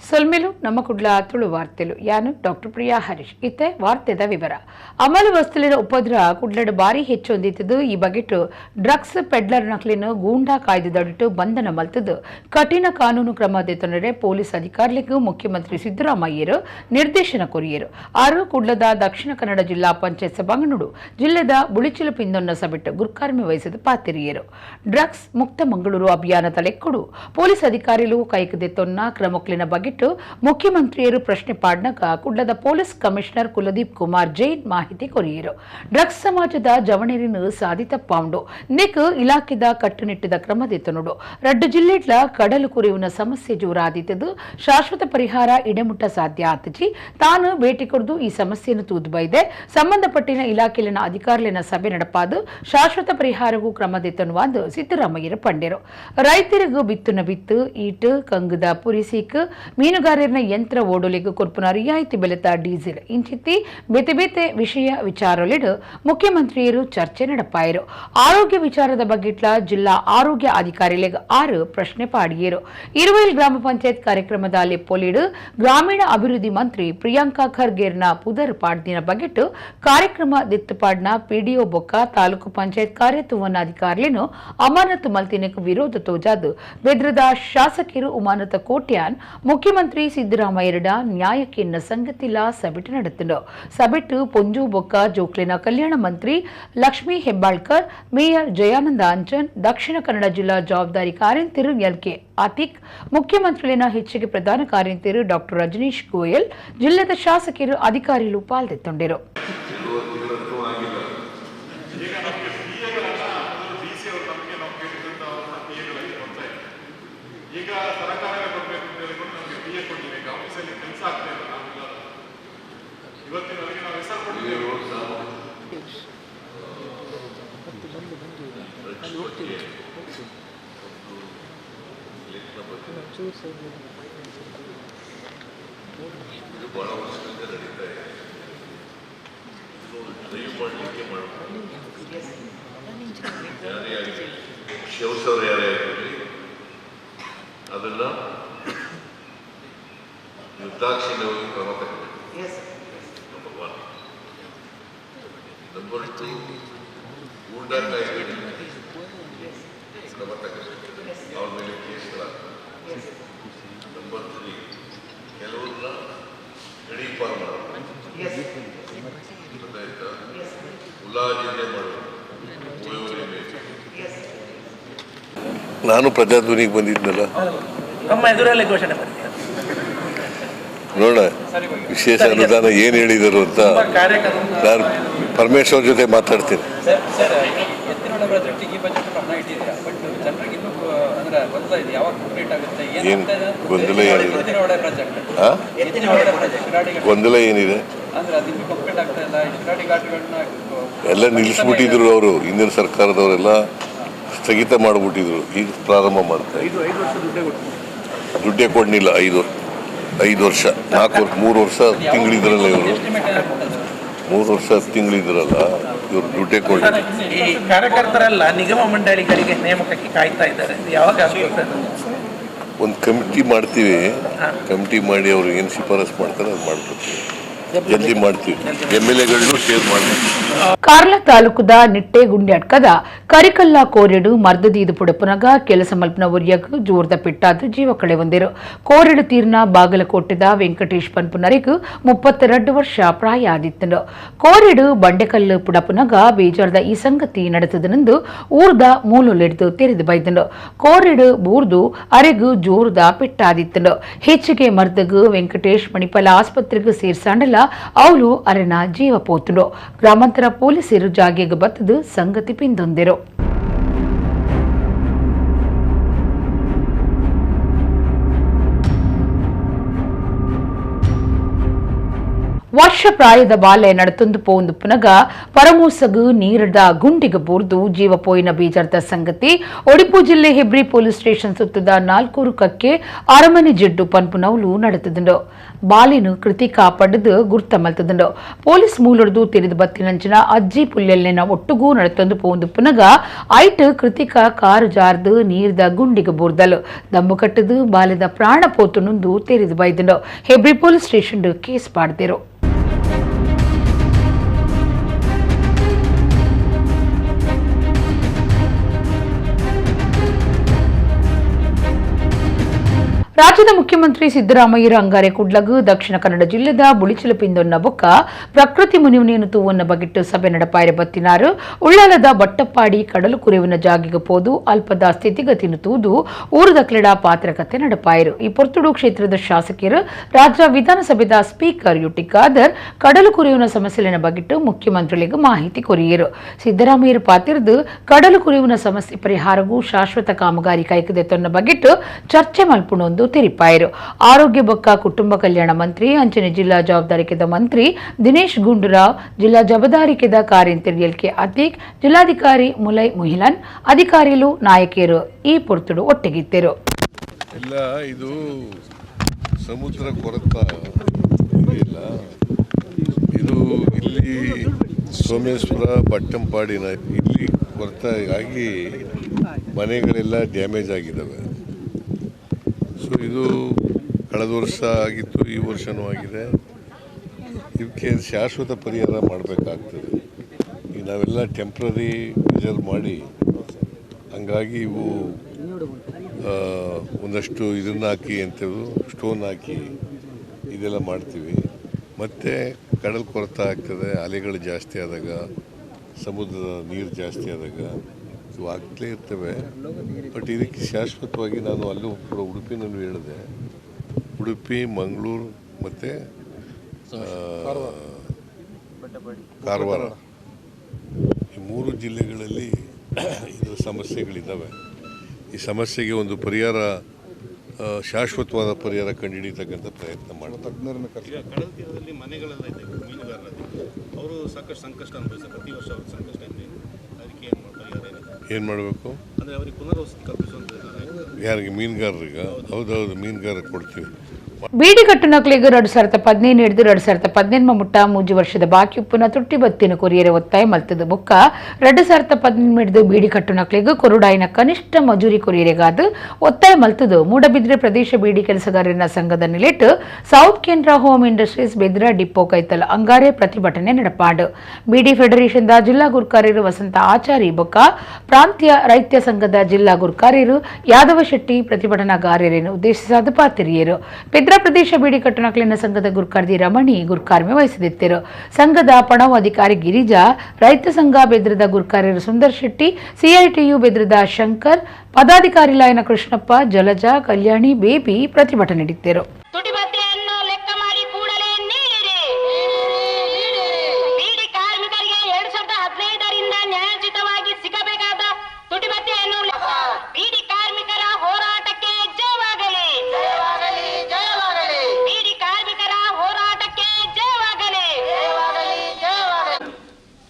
ಸೊಲ್ಮೆಲು ನಮ್ಮ ಕುಡ್ಲ ತುಳು ವಾರ್ತೆಲು ಯಾನು ಡಾಕ್ಟರ್ ಪ್ರಿಯಾ ಹರೀಶ್ ಇತ್ತೆ ವಾರ್ತೆದ ವಿವರ ಅಮಲು ವಸ್ತುಲಿನ ಉಪದ್ರ ಕುಡ್ಲಡ್ ಬಾರಿ ಹೆಚ್ಚೊಂದಿದ್ದು ಈ ಬಗೆಟ್ಟು ಡ್ರಗ್ಸ್ ಪೆಡ್ಲರ್ ನಕ್ಲಿನ ಗೂಂಡಾ ಕಾಯ್ದೆದಡಿಟ್ಟು ಬಂಧನ ಮಲ್ತದ್ದು ಕಠಿಣ ಕಾನೂನು ಕ್ರಮ ದೆತ್ತೊಂಡರೆ ಪೊಲೀಸ್ ಅಧಿಕಾರಿಗಳಿಗೂ ಮುಖ್ಯಮಂತ್ರಿ ಸಿದ್ದರಾಮಯ್ಯರು ನಿರ್ದೇಶನ ಕೊರಿಯರು ಆರು ಕುಡ್ಲದ ದಕ್ಷಿಣ ಕನ್ನಡ ಜಿಲ್ಲಾ ಪಂಚಾಯತ್ ಸಭಾಂಗಣಡು ಜಿಲ್ಲೆದ ಬುಳಿಚಿಲು ಪಿಂದೊನ್ನ ಸಬಿಟ್ಟು ಗುರ್ಕಾರ್ಮೆ ವಹಿಸಿದ ಪಾತಿರಿಯರು ಡ್ರಗ್ಸ್ ಮುಕ್ತ ಮಂಗಳೂರು ಅಭಿಯಾನ ತಲೆಕ್ಕೊಡು ಪೊಲೀಸ್ ಅಧಿಕಾರಿಗಳು ಕೈಕದೆತ್ತೊನ್ನ ಕ್ರಮಕ್ಲಿನ ಬಗ್ಗೆ ಮುಖ್ಯಮಂತ್ರಿಯರು ಪ್ರಶ್ನೆ ಪಾಡ್ನಾಗ ಕುಡ್ಲದ ಪೊಲೀಸ್ ಕಮಿಷನರ್ ಕುಲದೀಪ್ ಕುಮಾರ್ ಜೈನ್ ಮಾಹಿತಿ ಕೊರಿಯರು ಡ್ರಗ್ಸ್ ಸಮಾಜದ ಜವಣೇರಿನ ಸಾಧಿತ ಪಾಂಡು ನೆಕ್ ಇಲಾಖೆದ ಕಟ್ಟುನಿಟ್ಟಿದ ಕ್ರಮದೆತ್ತನುಡು ರಡ್ಡು ಜಿಲ್ಲೆಡ್ಲ ಕಡಲು ಕುರಿಯುವ ಸಮಸ್ಯೆ ಜೋರಾದಿದ್ದು ಶಾಶ್ವತ ಪರಿಹಾರ ಇಡೆಮುಟ್ಟ ಸಾಧ್ಯ ಆತಜಿ ತಾನು ಭೇಟಿ ಕೊಡ್ದು ಈ ಸಮಸ್ಯೆಯನ್ನು ತೂದ್ಬೈದೆ ಸಂಬಂಧಪಟ್ಟಿನ ಇಲಾಖೆಲಿನ ಅಧಿಕಾರಿಲಿನ ಸಭೆ ನಡಪಾದು ಶಾಶ್ವತ ಪರಿಹಾರಗೂ ಕ್ರಮದೆತ್ತನುವಾದ ಸಿದ್ದರಾಮಯ್ಯರು ಪಂಡೆರು ರೈತರಿಗೂ ಬಿತ್ತುನ ಬಿತ್ತು ಈಟ್ ಕಂಗದ ಪುರಿಸೀಕ್ ಮೀನುಗಾರರ ಯಂತ್ರ ಓಡೋಲಿಗೆ ಕೊರ್ಪುನ ರಿಯಾಯಿತಿ ಬೆಲೆತ ಡೀಸೆಲ್ ಇಂಚಿತ್ತಿ ಬೇತೆ ಬೇತೆ ವಿಷಯ ವಿಚಾರಲಿಡು ಮುಖ್ಯಮಂತ್ರಿಯರು ಚರ್ಚೆ ನಡಪಾಯರು ಆರೋಗ್ಯ ವಿಚಾರದ ಬಗ್ಗೆಟ್ಲ ಜಿಲ್ಲಾ ಆರೋಗ್ಯ ಅಧಿಕಾರಿಗಳಿಗೆ 6 ಪ್ರಶ್ನೆ ಪಾಡಿಯರು ಇರುವೈಲ್ ಗ್ರಾಮ ಪಂಚಾಯತ್ ಕಾರ್ಯಕ್ರಮದ ಲೆಪ್ಪೊಲಿಡು ಗ್ರಾಮೀಣ ಅಭಿವೃದ್ಧಿ ಮಂತ್ರಿ ಪ್ರಿಯಾಂಕಾ ಖರ್ಗೆರ್ನ ಪುದರ್ ಪಾಡ್ದಿನ ಬಗ್ಗೆಟ್ಟು ಕಾರ್ಯಕ್ರಮ ದಿತ್ತುಪಾಡ್ನ ಪಿಡಿಒ ಬೊಕ್ಕ ತಾಲೂಕು ಪಂಚಾಯತ್ ಕಾರ್ಯತುವನಾಧಿಕಾರಿಯನ್ನು ಅಮಾನತು ಮಲ್ತಿನಕ್ಕೆ ವಿರೋಧ ತೋಜಾದು ಬೆದ್ರದ ಶಾಸಕರು ಉಮಾನತ ಕೋಟ್ಯಾನ್ ಮುಖ್ಯಮಂತ್ರಿ ಸಿದ್ದರಾಮಯ್ಯರ ನ್ಯಾಯಕ್ಕೆನ್ನ ಸಂಗತಿಲ್ಲ ಸಭೆಟ್ ನಡೆತಿದ್ದು ಸಭೆಟ್ಟು ಪೊಂಜು ಬೊಕ್ಕ ಜೋಕ್ಲಿನ ಕಲ್ಯಾಣ ಮಂತ್ರಿ ಲಕ್ಷ್ಮೀ ಹೆಬ್ಬಾಳ್ಕರ್ ಮೇಯರ್ ಜಯಾನಂದ ಅಂಚನ್ ದಕ್ಷಿಣ ಕನ್ನಡ ಜಿಲ್ಲಾ ಜವಾಬ್ದಾರಿ ಕಾರ್ಯಂತಿರು ಎಲ್ಕೆ ಆತಿಕ್ ಮುಖ್ಯಮಂತ್ರಿಲಿನ ಹೆಚ್ಚಿಗೆ ಪ್ರಧಾನ ಕಾರ್ಯಂತಿರು ಡಾಕ್ಟರ್ ರಜನೀಶ್ ಗೋಯಲ್ ಜಿಲ್ಲೆದ ಶಾಸಕರು ಅಧಿಕಾರಿಗಳು ಪಾಲ್ಗೊಳ್ಳುತ್ತಿದ್ದರು. ಈಗ ಸರ್ಕಾರವೇ ಕೊಡಬೇಕು ಅಂತ ಹೇಳಿಕೊಂಡು ನಮಗೆ ಪಿ ಎ ಕೊಟ್ಟಿದೆ. ಈಗ ಆಫೀಸಲ್ಲಿ ಕೆಲಸ ಆಗ್ತಾ ಇಲ್ಲ. ನಾವೆಲ್ಲ ಇವತ್ತಿನವರೆಗೆ ನಾವು ಹೆಸರು ಕೊಟ್ಟಿದ್ದೇವೆ. ಇದು ಬಹಳ ವರ್ಷದಿಂದ ನಡೀತಾ ಇದೆ. ಡ್ರೈವ್ ಮಾಡಲಿಕ್ಕೆ ಯಾರೇ ಆಗಲಿ ಶಿವಸವ್ರು ಯಾರೇ ಆಗಲಿ ಅದನ್ನ ನಿರ್ದಾಕ್ಷಿಣ್ಯವಾಗಿ ಕ್ರಮ ತಗೋಬೇಕು. ನಂಬರ್ 1. ನಂಬರ್ 2 ಗೂಂಡಾ ಕಾಯ್ದೆ ಕ್ರಮ ತಗೋಬೇಕು. ಅವ್ರ ಮೇಲೆ ಕೇಸ್ಗಳಾಗ್ತವೆ. ನಂಬರ್ 3 ಕೆಲವ್ರನ್ನ ಗಡೀಪಾರು ಮಾಡಬೇಕು. ಗೊತ್ತಾಯ್ತಾ? ಮುಲಾಜಿನೆ ಮಾಡಬೇಕು. ನಾನು ಪ್ರಜಾಧ್ವನಿಗೆ ಬಂದಿದ್ನಲ್ಲ, ನಮ್ಮ ಎದುರಲ್ಲೇ ಘೋಷಣೆ ಮಾಡಿದ್ದಾರೆ. ನೋಡೋಣ ವಿಶೇಷ ಅನುದಾನ ಏನು ಹೇಳಿದರು ಅಂತ ನಾನು ಪರಮೇಶ್ವರ್ ಜೊತೆ ಮಾತಾಡ್ತೀನಿ. ಏನು ಗೊಂದಲ ಏನಿದೆ? ಗೊಂದಲ ಏನಿದೆ? ಎಲ್ಲ ನಿಲ್ಲಿಸ್ಬಿಟ್ಟಿದ್ರು ಅವರು, ಹಿಂದಿನ ಸರ್ಕಾರದವರೆಲ್ಲ ಸ್ಥಗಿತ ಮಾಡಿಬಿಟ್ಟಿದ್ರು. ಈಗ ಪ್ರಾರಂಭ ಮಾಡ್ತಾರೆ. ದುಡ್ಡೇ ಕೊಡಲಿಲ್ಲ. 5 ವರ್ಷ 3 ವರ್ಷ 10 ತಿಂಗಳಿದ್ರಲ್ಲ ಇವರು. 3 ವರ್ಷ 10 ತಿಂಗಳಿದ್ರಲ್ಲ ಇವರು, ದುಡ್ಡೇ ಕೊಡಲಿಲ್ಲ. ಈ ಕಾರ್ಯಕರ್ತರೆಲ್ಲ ನಿಗಮ ಮಂಡಳಿಗಳಿಗೆ ನೇಮಕಕ್ಕೆ ಕಾಯ್ತಾ ಇದ್ದಾರೆ. ಯಾವಾಗ ಒಂದು ಕಮಿಟಿ ಮಾಡ್ತೀವಿ. ಕಮಿಟಿ ಮಾಡಿ ಅವ್ರು ಏನು ಶಿಫಾರಸು ಮಾಡ್ತಾರೆ ಅದು ಮಾಡ್ಕೊತೀವಿ. ಜಲ್ದಿ ಮಾಡ್ತೀವಿ. MLAಗಳನ್ನು ಶೇರ್ ಮಾಡ್ತೀವಿ. ಕಾರ್ಲ ತಾಲೂಕುದ ನಿಟ್ಟೆ ಗುಂಡ್ಯಾಟ್ಕದ ಕರಿಕಲ್ಲ ಕೋರೆಡು ಮರ್ದದೀದು ಪುಡಪುನಗ ಕೆಲಸ ಮಲ್ಪನ ಒರಿಯಗ ಜೋರ್ದ ಪಿಟ್ಟಾದ ಜೀವ ಕಳೆ ಹೊಂದಿರು. ಕೋರೆಡು ತೀರ್ನ ಬಾಗಲಕೋಟೆದ ವೆಂಕಟೇಶ್ ಪನ್ಪುನರಿಗೂ 32 ವರ್ಷ ಪ್ರಾಯ ಆದಿತ್ತು. ಕೋರೆಡು ಬಂಡೆಕಲ್ಲು ಪುಡಪುನಗ ಬೇಜಾರದ ಈ ಸಂಗತಿ ನಡೆತದನೆಂದು ಊರ್ದ ಮೂಲೊಲೆಡ್ದು ತೆರೆದು ಬೈದನು. ಕೋರೆಡು ಬೂರ್ದು ಅರೆಗೂ ಜೋರ್ದ ಪಿಟ್ಟಾದಿತ್ತು. ಹೆಚ್ಚಿಗೆ ಮರ್ದಗು ವೆಂಕಟೇಶ್ ಮಣಿಪಾಲ ಆಸ್ಪತ್ರೆಗೂ ಸೇರ್ಸಾಂಡಲ ಅವಳು ಅರೆನ ಜೀವ ಪೋತುಂಡು. ಗ್ರಾಮಾಂತರ ಪೊಲೀಸರು ಜಾಗೆಗೆ ಬತ್ತದು ಸಂಗತಿ ಪಿಂದೊಂದಿರು. ವರ್ಷ ಪ್ರಾಯದ ಬಾಲೆ ನಡತೊಂದು ಪೋಂದು ಪುನಗ ಪರಮೂಸಗು ನೀರದ ಗುಂಡಿಗೆ ಬೂರ್ದು ಜೀವ ಪೋಯಿನ ಬೀಜರ್ದ ಸಂಗತಿ ಒಡಿಪು ಜಿಲ್ಲೆ ಹೆಬ್ರಿ ಪೊಲೀಸ್ ಸ್ಟೇಷನ್ ಸುತ್ತದ 4 ಕಕ್ಕೆ ಅರಮನೆ ಜಿಡ್ಡು ಪನ್ಪುನವಲು ನಡೆತದುಂಡು ಬಾಲಿನು ಕೃತಿಕಾ ಪಡೆದು ಗುರ್ತ ಮಲ್ತದುಂಡು ಪೊಲೀಸ್ ಮೂಲೊಡ್ದು ತೆರೆದು ಬತ್ತಿನಂಚಿನ ಅಜ್ಜಿ ಪುಲ್ಲೆಲ್ಲಿನ ಒಟ್ಟುಗೂ ನಡತೊಂದು ಪೋಂದು ಪುನಗ ಐಟ್ ಕೃತಿಕಾ ಕಾರು ಜಾರ್ದು ನೀರ್ದ ಗುಂಡಿಗೆ ಬೂರ್ದಲು ದಮ್ಮು ಕಟ್ಟದು ಬಾಲಿದ ಪ್ರಾಣ ಪೋತು ನುಂದು ತೆರೆದು ಬೈದುಂಡು ಹೆಬ್ರಿ ಪೊಲೀಸ್ ಸ್ಟೇಷನ್ ಕೇಸ್ ಪಾಡ್ದಿರು ರಾಜ್ಯದ ಮುಖ್ಯಮಂತ್ರಿ ಸಿದ್ದರಾಮಯ್ಯರ ಅಂಗಾರೆ ಕುಡ್ಲಗು ದಕ್ಷಿಣ ಕನ್ನಡ ಜಿಲ್ಲೆದ ಬುಳಿಚಿಲಪಿಂದೊನ್ನ ಬೊಕ್ಕ ಪ್ರಕೃತಿ ಮುನಿವನಿಯನ್ನು ತೂವನ್ನ ಬಗಿಟ್ಟು ಸಭೆ ನಡಪಾಯಿರ ಬತ್ತಿನಾರು ಉಳ್ಳಾಲದ ಬಟ್ಟಪ್ಪಾಡಿ ಕಡಲು ಕುರಿವಿನ ಜಾಗಿಗೆ ಪೋದು ಅಲ್ಪದ ಸ್ಥಿತಿಗತಿಯನ್ನು ತೂದು ಊರದ ಕ್ರೀಡಾ ಪಾತ್ರಕತೆ ನಡಪಾಯಿರು ಈ ಪೊರ್ತುಡು ಕ್ಷೇತ್ರದ ಶಾಸಕರು ರಾಜ್ಯ ವಿಧಾನಸಭೆದ ಸ್ಪೀಕರ್ ಯುಟಿ ಖಾದರ್ ಕಡಲು ಕುರಿವಿನ ಸಮಸ್ಯೆನ ಬಗಿಟ್ಟು ಮುಖ್ಯಮಂತ್ರಿಗಳಿಗೆ ಮಾಹಿತಿ ಕೊರಿಯರು ಸಿದ್ದರಾಮಯ್ಯರ ಪಾತಿರದು ಕಡಲು ಕುರಿವಿನ ಸಮಸ್ಯೆ ಪರಿಹಾರಗೂ ಶಾಶ್ವತ ಕಾಮಗಾರಿ ಕೈಕದೆತ್ತೊನ್ನ ಬಗಿಟ್ಟು ಚರ್ಚೆ ಮಲ್ಪುಣೊಂದು ತೆರಿಪಾಯಿರು ಆರೋಗ್ಯ ಬೊಕ್ಕ ಕುಟುಂಬ ಕಲ್ಯಾಣ ಮಂತ್ರಿ ಅಂಚನೆ ಜಿಲ್ಲಾ ಜವಾಬ್ದಾರಿಕೆದ ಮಂತ್ರಿ ದಿನೇಶ್ ಗುಂಡೂರಾವ್ ಜಿಲ್ಲಾ ಜವಾಬ್ದಾರಿಕೆದ ಕಾರ್ಯಂತರ್ಯಲ್ಕೆ ಅತೀಕ್ ಜಿಲ್ಲಾಧಿಕಾರಿ ಮುಲೈ ಮುಹಿಲನ್ ಅಧಿಕಾರಿಗಳು ನಾಯಕಿಯರು ಈ ಪೊರ್ತುಡು ಒಟ್ಟಿಗಿದ್ದರು. ಇಲ್ಲ ಇದು ಸಮುದ್ರ ಕೊರತ ಇಲ್ಲ, ಇದು ಇಲ್ಲಿ ಸೋಮೇಶ್ವರ ಬಟ್ಟಂಪಾಡಿನ ಇಲ್ಲಿ ಕೊರತ ಆಗಿ ಮನೆಗಳೆಲ್ಲ ಡ್ಯಾಮೇಜ್ ಆಗಿದ್ದಾವೆ. ಸೊ ಇದು ಕಳೆದ ವರ್ಷ ಆಗಿತ್ತು, ಈ ವರ್ಷವೂ ಆಗಿದೆ. ಇದಕ್ಕೆ ಶಾಶ್ವತ ಪರಿಹಾರ ಮಾಡಬೇಕಾಗ್ತದೆ. ಈಗ ನಾವೆಲ್ಲ ಟೆಂಪ್ರರಿ ಮೆಜರ್ ಮಾಡಿ ಹಂಗಾಗಿ ಇವು ಒಂದಷ್ಟು ಇದನ್ನು ಹಾಕಿ ಅಂತೇಳಿ ಸ್ಟೋನ್ ಹಾಕಿ ಇದೆಲ್ಲ ಮಾಡ್ತೀವಿ. ಮತ್ತು ಕಡಲ್ ಕೊರತೆ ಆಗ್ತದೆ, ಅಲೆಗಳು ಜಾಸ್ತಿ ಆದಾಗ, ಸಮುದ್ರದ ನೀರು ಜಾಸ್ತಿ ಆದಾಗ ಇವು ಆಗ್ತಲೇ ಇರ್ತವೆ. ಬಟ್ ಇದಕ್ಕೆ ಶಾಶ್ವತವಾಗಿ ನಾನು ಅಲ್ಲೂ ಕೂಡ ಉಡುಪಿನಲ್ಲೂ ಹೇಳಿದೆ, ಉಡುಪಿ, ಮಂಗಳೂರು ಮತ್ತು ಕಾರವಾರ ಈ 3 ಜಿಲ್ಲೆಗಳಲ್ಲಿ ಇದರ ಸಮಸ್ಯೆಗಳಿದ್ದಾವೆ. ಈ ಸಮಸ್ಯೆಗೆ ಒಂದು ಪರಿಹಾರ, ಶಾಶ್ವತವಾದ ಪರಿಹಾರ ಕಂಡುಹಿಡಿಯತಕ್ಕಂಥ ಪ್ರಯತ್ನ ಮಾಡ್ತಾರೆ. ಈಗ ಕಡಲ ತೀರದಲ್ಲಿ ಮನೆಗಳೆಲ್ಲ ಇದೆ, ಮೀನುಗಾರರಲ್ಲಿ ಅವರು ಸಾಕಷ್ಟು ಸಂಕಷ್ಟ ಅನುಭವಿಸ್ತಾರೆ. ಪ್ರತಿ ವರ್ಷ ಅವ್ರಿಗೆ ಸಂಕಷ್ಟ ಇದೆ. ಅದಕ್ಕೆ ಏನು ಮಾಡಬೇಕು ಅಂದರೆ ಅವರಿಗೆ ಪುನರ್ವಸತಿ ಕಲ್ಪಿಸುವಂಥ ಯಾರಿಗೆ? ಮೀನುಗಾರರಿಗೆ? ಹೌದೌದು, ಮೀನುಗಾರರಿಗೆ ಕೊಡ್ತೀವಿ. ಬೀಡಿಗಟ್ಟುನಕ್ಲಿಗೆ 2017 ಹಿಡಿದು 2018 ಮುಟ್ಟ 3 ವರ್ಷದ ಬಾಕಿ ಉಪ್ಪುನ ತುಟ್ಟಿ ಬತ್ತಿನ ಕೊರಿಯರೆ ಒತ್ತಾಯ ಮಲ್ತದ ಬೊಕ್ಕ 2018 ಹಿಡಿದು ಬೀಡಿಗಟ್ಟುನಕ್ಲಿಗೆ ಕೊರುಡಾಯಿನ ಕನಿಷ್ಠ ಮಜೂರಿ ಕೊರಿಯರೆಗಾದ ಒತ್ತಾಯ ಮಲ್ತದು ಮೂಡಬಿದ್ರೆ ಪ್ರದೇಶ ಬೀಡಿ ಕೆಲಸಗಾರರ ಸಂಘದ ನಿಲೆಟ್ಟು ಸೌತ್ ಕೇಂದ್ರ ಹೋಮ್ ಇಂಡಸ್ಟ್ರೀಸ್ ಬೆದ್ರ ಡಿಪೋ ಕೈತಲ್ ಅಂಗಾರೆ ಪ್ರತಿಭಟನೆ ನಡಪಾಡು. ಬೀಡಿ ಫೆಡರೇಷನ್ ದ ಜಿಲ್ಲಾ ಗುರ್ಕಾರ್ಯರು ವಸಂತ ಆಚಾರಿ ಬೊಕ್ಕ ಪ್ರಾಂತ್ಯ ರೈತ ಸಂಘದ ಜಿಲ್ಲಾ ಗುರ್ಕಾರ್ಯರು ಯಾದವ ಶೆಟ್ಟಿ ಪ್ರತಿಭಟನಾಗಾರರನ್ನು ಉದ್ದೇಶಿಸಾದ ಪಾತಿರಿಯರು. ಬೆದ್ರ ಪ್ರದೇಶ ಬೀಡಿ ಕಟ್ಟುನಕ್ಲಿನ ಸಂಘದ ಗುರ್ಕಾರ್ದಿ ರಮಣಿ ಗುರ್ಕಾರ್ಮೆ ವಹಿಸಿದಿತ್ತರು. ಸಂಘದ ಪಣವು ಅಧಿಕಾರಿ ಗಿರಿಜಾ, ರೈತ ಸಂಘ ಬೆದ್ರದ ಗುರ್ಕಾರ್ಯರು ಸುಂದರ್ ಶೆಟ್ಟಿ, ಸಿಐಟಿಯು ಬೆದ್ರದ ಶಂಕರ್, ಪದಾಧಿಕಾರಿ ಲಾಯನ ಕೃಷ್ಣಪ್ಪ, ಜಲಜಾ, ಕಲ್ಯಾಣಿ, ಬೇಬಿ ಪ್ರತಿಭಟನೆ ನೀಡಿದ್ದರು.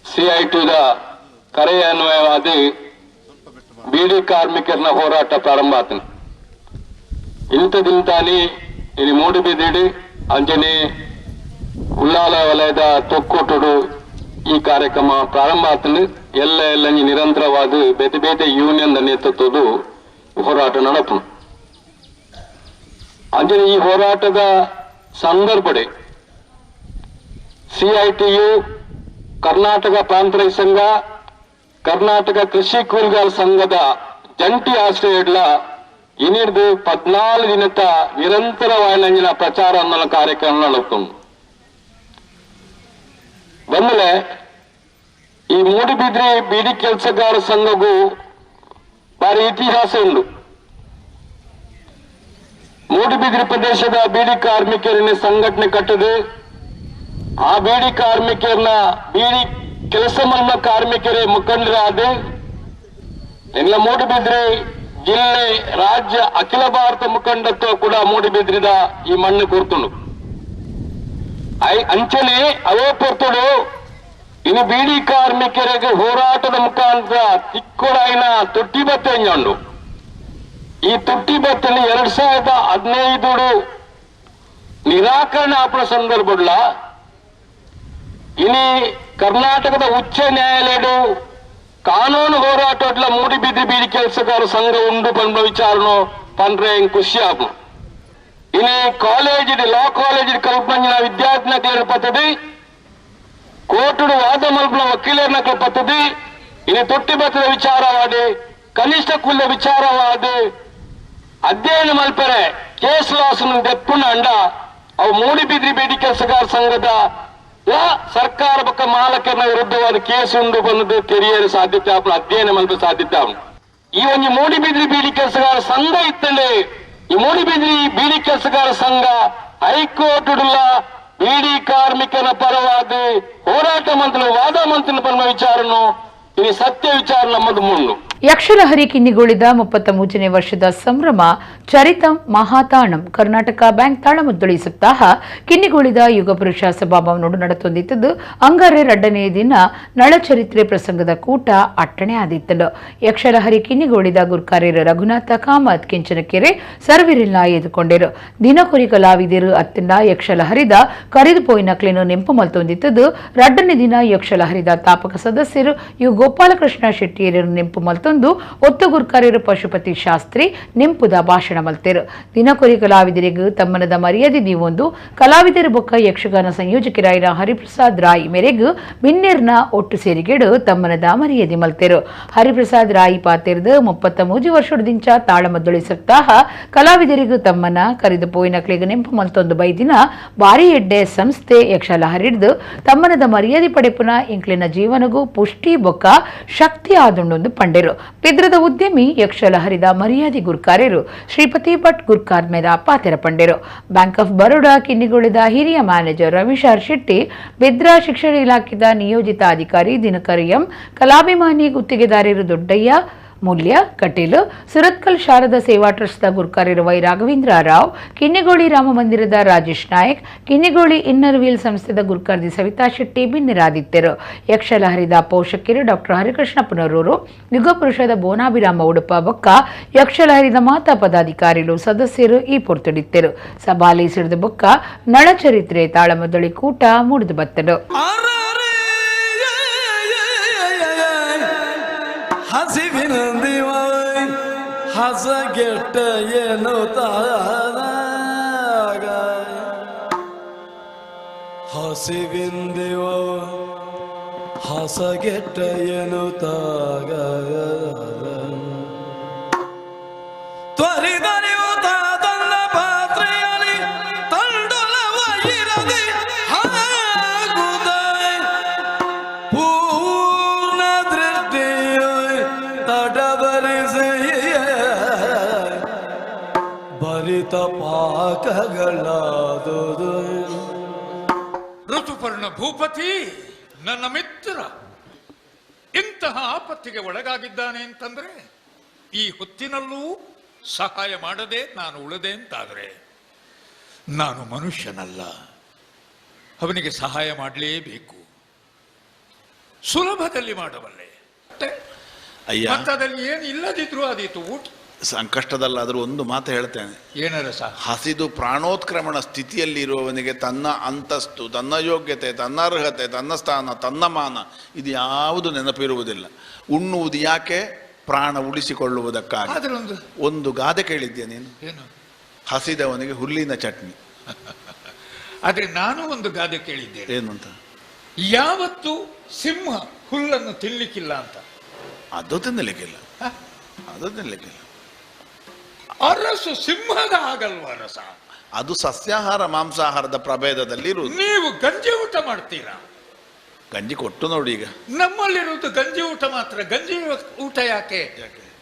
ಸಿಐಟಿದ ಕರೆಯ ಅನ್ವಯವಾದಿ ಬೀಡಿ ಕಾರ್ಮಿಕರನ ಹೋರಾಟ ಪ್ರಾರಂಭ ಆತನು. ಇಂಥದಿಂತಾನಿ ಇಲ್ಲಿ ಮೂಡುಬಿದಿಡಿ ಅಂಜನೆ ಉಳ್ಳಾಲ ವಲಯದ ತೊಕ್ಕೊಟ್ಟುಡು ಈ ಕಾರ್ಯಕ್ರಮ ಪ್ರಾರಂಭ ಆತನು. ಎಲ್ಲ ನಿರಂತರವಾದ ಬೇತೆ ಬೇತೆ ಯೂನಿಯನ್ ನೇತೃತ್ವದ ಹೋರಾಟ ನಡಪನು. ಅಂಜನೆ ಈ ಹೋರಾಟದ ಸಂದರ್ಭಡೆ ಸಿಐಟಿಯು ಕರ್ನಾಟಕ ಪ್ರಾಂತ ರೈತ ಸಂಘ, ಕರ್ನಾಟಕ ಕೃಷಿ ಕೂಲಿಗಾರ ಸಂಘದ ಜಂಟಿ ಆಶ್ರಯಡ್ಲ ಇನ್ನಿಡ್ದು 14 ದಿನದ ನಿರಂತರವಾದ ಪ್ರಚಾರ ಅನ್ನೋ ಕಾರ್ಯಕ್ರಮ ನಡುತ್ತುಂಡು. ಬಂದಲೆ ಈ ಮೂಡುಬಿದ್ರೆ ಬೀಡಿ ಕೆಲಸಗಾರ ಸಂಘಗೂ ಭಾರಿ ಇತಿಹಾಸ ಉಂಟು. ಮೂಡುಬಿದ್ರೆ ಪ್ರದೇಶದ ಬೀಡಿ ಕಾರ್ಮಿಕರನ್ನ ಸಂಘಟನೆ ಕಟ್ಟದು, ಆ ಬೀಡಿ ಕಾರ್ಮಿಕರನ್ನ ಬೀಡಿ ಕೆಲಸ ಮಾಡುವ ಕಾರ್ಮಿಕರೇ ಮುಖಂಡರಾದ ಎಲ್ಲ ಮೂಡುಬಿದ್ರೆ ಜಿಲ್ಲೆ, ರಾಜ್ಯ, ಅಖಿಲ ಭಾರತ ಮುಖಂಡತ್ವ ಕೂಡ ಮೂಡುಬಿದ್ರಿದ ಈ ಮಣ್ಣು ಕೂರ್ತುಂಡು. ಅಂಚನೆ ಅವೇ ಪೊರ್ತುಡು ಇನ್ನು ಬೀಡಿ ಕಾರ್ಮಿಕರಿಗೆ ಹೋರಾಟದ ಮುಖಾಂತರ ತಿಕ್ಕೊಡಾಯಿನ ತುಟ್ಟಿ ಭತ್ಯೆ ಉಂಡು. ಈ ತುಟ್ಟಿ ಭತ್ಯೆని 2015 ನಿರಾಕರಣೆ ಆಪಣ ಸಂದರ್ಭಡ್ಲ ಇನಿ ಕರ್ನಾಟಕದ ಉಚ್ಚ ನ್ಯಾಯಾಲಯಡು ಕಾನೂನು ಹೋರಾಟಡ್ಲ ಮೂಡಿಬಿದ್ರಿ ಬೀಡಿ ಕೆಲಸಗಾರ ಸಂಘ ಉಂಡು ಪಂಡ ವಿಚಾರನು ಪಂಡ್ರೆ ಖುಷಿ ಆಪು. ಇನಿ ಕಾಲೇಜ್ ಲಾ ಕಾಲೇಜ್ ಕಲ್ಪಂಜಿನ ವಿದ್ಯಾರ್ಥಿಗಳ ಪದ್ಧತಿ ಕೋರ್ಟುಡು ವಾದ ಮಲ್ಪನ ವಕೀಲರ ಪದ್ಧತಿ ಇನಿ ತೊಟ್ಟಿ ಭತ್ತದ ವಿಚಾರವಾದಿ ಕನಿಷ್ಠ ಕುಲ್ಲ ವಿಚಾರವಾದಿ ಅಧ್ಯಯನ ಮಲ್ಪರೆ ಕೇಸ್ ಲಾಸ್ ದೆಪ್ಪುನ ಅಂಡ ಅವು ಮೂಡಿಬಿದ್ರಿ ಬೀಡಿ ಕೆಲಸಗಾರ ಸಂಘದ ಸರ್ಕಾರ ಪಕ್ಕ ಮಾಲಕರ ವಿರುದ್ಧವಾದ ಕೇಸ್ ಉಂಡು ಬಂದದ್ದು ತೆರೆಯಲು ಸಾಧ್ಯತೆ ಆಪಣ ಅಧ್ಯಯನ ಮಲ್ಪ ಸಾಧ್ಯತೆ ಉಂಟು. ಈ ಒಂದು ಮೂಡಿಬಿದ್ರಿ ಬೀಡಿ ಕೆಲಸಗಾರ ಸಂಘ ಇತ್ತಂಡೆ ಈ ಮೂಡಿಬಿದ್ರಿ ಬೀಡಿ ಕೆಲಸಗಾರ ಸಂಘ ಹೈಕೋರ್ಟ್ ಬೀಡಿ ಕಾರ್ಮಿಕನ ಪರವಾಗಿ ಹೋರಾಟ ಮಂತ್ರಿ ವಾದ ಮಂತ್ರಿ ಪರಮ ವಿಚಾರನು ಈ ಸತ್ಯ ವಿಚಾರ ನಮ್ಮದು ಮುಂಡು. ಯಕ್ಷಲಹರಿ ಕಿನ್ನಿಗೋಳಿದ 33ನೇ ವರ್ಷದ ಸಂಭ್ರಮ ಚರಿತಂ ಮಹಾತಾಣಂ ಕರ್ನಾಟಕ ಬ್ಯಾಂಕ್ ತಾಳಮದ್ದಳಿ ಸಪ್ತಾಹ ಕಿನ್ನಿಗೋಳಿದ ಯುಗಪುರುಷ ಸಭಾಭವನೋಡು ನಡತೊಂದಿತ್ತದು. ಅಂಗಾರೆ 2ನೇ ದಿನ ನಳಚರಿತ್ರೆ ಪ್ರಸಂಗದ ಕೂಟ ಅಟ್ಟಣೆ ಆದಿತ್ತಲು. ಯಕ್ಷಲಹರಿ ಕಿನ್ನಿಗೋಳಿದ ಗುರ್ಕಾರ್ಯರು ರಘುನಾಥ ಕಾಮತ್ ಕೆಂಚನಕೆರೆ ಸರ್ವಿರಿಲ್ಲ ಎದುಕೊಂಡಿರು. ದಿನಕೊರಿ ಕಲಾವಿದರು ಅತ್ತಿಂದ ಯಕ್ಷಲಹರಿದ ಕರಿದು ಪೋಯಿನಕ್ಲೇನು ನೆಂಪು ಮಲ್ತೊಂದಿತ್ತದು. 2ನೇ ದಿನ ಯಕ್ಷಲಹರಿದ ತಾಪಕ ಸದಸ್ಯರು ಯು ಗೋಪಾಲಕೃಷ್ಣ ಶೆಟ್ಟಿಯರು ನೆಂಪು ಮಲ್ತೊಂದು ಒತ್ತು ಗುರ್ಕಾರ್ಯರು ಪಶುಪತಿ ಶಾಸ್ತ್ರಿ ನೆಂಪುದ ಭಾಷಣ ಮಲ್ತೇರು. ದಿನಕೊರಿ ಕಲಾವಿದರಿಗೂ ತಮ್ಮನದ ಮರ್ಯಾದೆ ನೀವೊಂದು ಕಲಾವಿದರ ಬೊಕ್ಕ ಯಕ್ಷಗಾನ ಸಂಯೋಜಕರಾಯಿನ ಹರಿಪ್ರಸಾದ್ ರಾಯ್ ಮೇರೆಗೂ ಬಿನ್ನೇರ್ನ ಒಟ್ಟು ಸೇರಿಗೆಡು ತಮ್ಮನದ ಮರ್ಯಾದೆ ಮಲ್ತೇರು. ಹರಿಪ್ರಸಾದ್ ರಾಯ್ ಪಾತೆರ್ದು 33 ವರ್ಷದಿಂದ ತಾಳಮದ್ದಳಿ ಸಪ್ತಾಹ ಕಲಾವಿದರಿಗೂ ತಮ್ಮನ ಕರಿದು ಪೋಯಿನಕ್ಲಿಗೆ ನೆಂಪು ಮಲ್ತೊಂದು ಬೈದಿನ ಬಾರಿ ಎಡ್ಡೆ ಸಂಸ್ಥೆ ಯಕ್ಷಲಹರಿಡ್ದು ತಮ್ಮನದ ಮರ್ಯಾದೆ ಪಡೆಪುನ ಇಂಕ್ಲಿನ ಜೀವನಗೂ ಪುಷ್ಟಿ ಬೊಕ್ಕ ಶಕ್ತಿ ಆದುಂಡೊಂದು ಪಂಡೆರು. ಪಿದ್ರದ ಉದ್ಯಮಿ ಯಕ್ಷಲಹರಿದ ಮರ್ಯಾದೆ ಗುರ್ಕಾರ್ಯರು ಶ್ರೀಪತಿ ಭಟ್ ಗುರ್ಕಾರ್ ಮೇದ ಪಾತೆರ ಪಂಡೆರು. ಬ್ಯಾಂಕ್ ಆಫ್ ಬರೋಡಾ ಕಿನ್ನಿಗೋಳಿದ ಹಿರಿಯ ಮ್ಯಾನೇಜರ್ ರವಿಶಾರ್ ಶೆಟ್ಟಿ, ಬಿದ್ರಾ ಶಿಕ್ಷಣ ಇಲಾಖೆದ ನಿಯೋಜಿತ ಅಧಿಕಾರಿ ದಿನಕರ್ ಎಂ, ಕಲಾಭಿಮಾನಿ ಗುತ್ತಿಗೆದಾರರು ದೊಡ್ಡಯ್ಯ ಮೂಲ್ಯ ಕಟೀಲು, ಸುರತ್ಕಲ್ ಶಾರದಾ ಸೇವಾ ಟ್ರಸ್ಟ್ದ ಗುರ್ಕಾರ್ಯರು ವೈ ರಾಘವೇಂದ್ರ ರಾವ್, ಕಿನ್ನಿಗೋಳಿ ರಾಮ ಮಂದಿರದ ರಾಜೇಶ್ ನಾಯಕ್, ಕಿನ್ನಿಗೋಳಿ ಇನ್ನರ್ ವೀಲ್ ಸಂಸ್ಥೆದ ಗುರ್ಕಾರ್ದಿ ಸವಿತಾ ಶೆಟ್ಟಿ ಬಿನ್ನಿರಾದಿತ್ತರು. ಯಕ್ಷಲಹರಿದ ಪೋಷಕರು ಡಾಕ್ಟರ್ ಹರಿಕೃಷ್ಣ ಪುನರೂರು, ಯುಗಪುರುಷದ ಬೋನಾಭಿರಾಮ ಉಡುಪ ಬೊಕ್ಕ ಯಕ್ಷಲಹರಿದ ಮಾತಾ ಪದಾಧಿಕಾರಿಗಳು ಸದಸ್ಯರು ಈ ಪೊರ್ತುಡಿತ್ತರು. ಸಭಾಲಿ ಸಿಡಿದ ಬೊಕ್ಕ ನಳಚರಿತ್ರೆ ತಾಳಮದ್ದಳಿ ಕೂಟ ಮುಡಿದು ಬತ್ತರು. ಹಸಗೆಟ್ಟ ಏನು ತಾಗ ಹಸಿವಿಂದಿವ ಹಸಗೆಟ್ಟ ಏನು ತಾಗ ತ್ವರಿದರಿವು ತನ್ನ ಪಾತ್ರೆಯಲ್ಲಿ ತಂಡೊಲವ ಇರದಿ ಹಾಗುದ ಪೂರ್ಣ ದೃಷ್ಟಿಯ ತಡಬರಿಸಿ ಭರಿತ ಪಾಕಗಳಾದುದು. ಋತುಪರ್ಣ ಭೂಪತಿ ನನ್ನ ಮಿತ್ರ ಇಂತಹ ಆಪತ್ತಿಗೆ ಒಳಗಾಗಿದ್ದಾನೆ ಅಂತಂದ್ರೆ ಈ ಹೊತ್ತಿನಲ್ಲೂ ಸಹಾಯ ಮಾಡದೆ ನಾನು ಉಳಿದೆ ಅಂತಾದ್ರೆ ನಾನು ಮನುಷ್ಯನಲ್ಲ, ಅವನಿಗೆ ಸಹಾಯ ಮಾಡಲೇಬೇಕು. ಸುಲಭದಲ್ಲಿ ಮಾಡಬಲ್ಲೆ, ಮತ್ತದಲ್ಲಿ ಏನು ಇಲ್ಲದಿದ್ರು ಅದೀತು. ಊಟ ಸಂಕಷ್ಟದಲ್ಲಾದರೂ ಒಂದು ಮಾತು ಹೇಳ್ತೇನೆ, ಏನಾರ ಸಹ ಹಸಿದು ಪ್ರಾಣೋತ್ಕ್ರಮಣ ಸ್ಥಿತಿಯಲ್ಲಿರುವವನಿಗೆ ತನ್ನ ಅಂತಸ್ತು, ತನ್ನ ಯೋಗ್ಯತೆ, ತನ್ನ ಅರ್ಹತೆ, ತನ್ನ ಸ್ಥಾನ, ತನ್ನ ಮಾನ ಇದು ಯಾವುದು ನೆನಪಿರುವುದಿಲ್ಲ. ಉಣ್ಣುವುದು ಯಾಕೆ? ಪ್ರಾಣ ಉಳಿಸಿಕೊಳ್ಳುವುದಕ್ಕಾಗಿ. ಒಂದು ಗಾದೆ ಕೇಳಿದ್ದೆ ನೀನು? ಏನು? ಹಸಿದವನಿಗೆ ಹುಲ್ಲಿನ ಚಟ್ನಿ. ಆದ್ರೆ ನಾನು ಒಂದು ಗಾದೆ ಕೇಳಿದ್ದೇನೆ. ಏನು ಅಂತ? ಯಾವತ್ತು ಸಿಂಹ ಹುಲ್ಲನ್ನು ತಿನ್ಲಿಕ್ಕಿಲ್ಲ ಅಂತ. ಅದು ತಿನ್ನಲಿಕ್ಕಿಲ್ಲ, ಅದು ತಿನ್ನಲಿಕ್ಕಿಲ್ಲ. ಅರಸು ಸಿಂಹದ ಆಗಲ್ವ ರಸ? ಅದು ಸಸ್ಯಾಹಾರ ಮಾಂಸಾಹಾರದ ಪ್ರಭೇದದಲ್ಲಿ ಇರುವುದು. ನೀವು ಗಂಜಿ ಊಟ ಮಾಡ್ತೀರಾ? ಗಂಜಿ ಕೊಟ್ಟು ನೋಡಿ. ಈಗ ನಮ್ಮಲ್ಲಿರುವುದು ಗಂಜಿ ಊಟ ಮಾತ್ರ. ಗಂಜಿ ಊಟ ಯಾಕೆ?